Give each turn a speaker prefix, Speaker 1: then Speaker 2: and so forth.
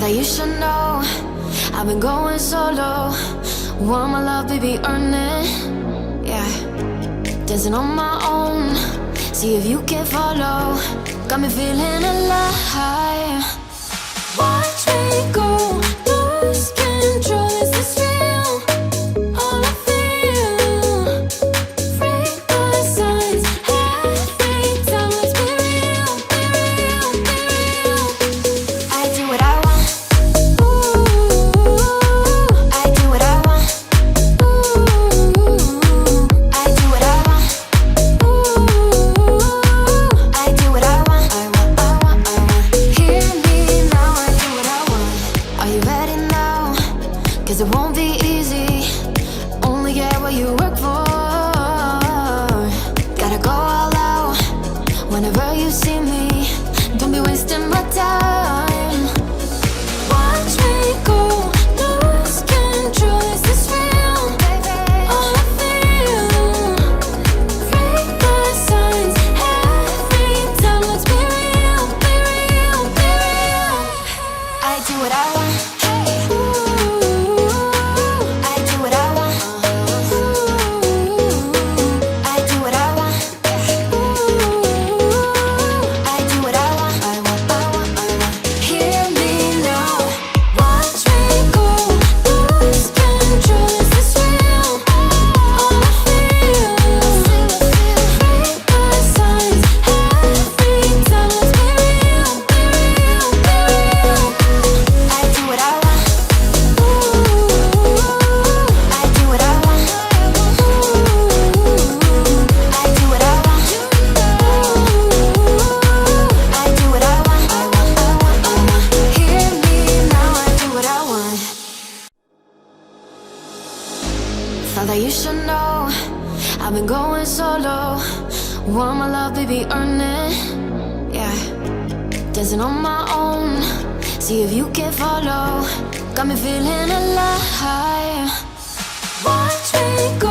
Speaker 1: Thought that you should know I've been going solo. Want my love, baby, earn it. Yeah, dancing on my own. See if you can follow. Got me feeling alive. Watch me go, lose control. Is this real? All I feel. Freak my signs. Every time, let's be real, be real, be real. I do what I want. Ooh, I do what I want. Ooh, I do what I want. Ooh, I do what I want. I want. Hear me now, I do what I want. Are you ready now? 'Cause it won't be easy. Only get what you work for. Gotta go all out whenever you see me. Don't be wasting my time. Watch me go, lose control. Is this real? All I feel. Freak my signs. Every time, let's be real, be real, be real. I do what I want. Ooh, I do what I want. Ooh, I do what I want. Ooh, I do what I want. I want. Hear me now. Watch me go, lose control. Is this real? All I feel. Freak my signs. Every time, let's be real, be real, be real. I do what I want. Ooh, I do what I want. Ooh, I do what I want. Ooh, I do what I want. I want. Hear me now, I do what I want. Thought that you should know I've been going solo. Want my love, baby, earn it. Yeah, dancing on my own. See if you can follow. Got me feeling alive. Watch me go.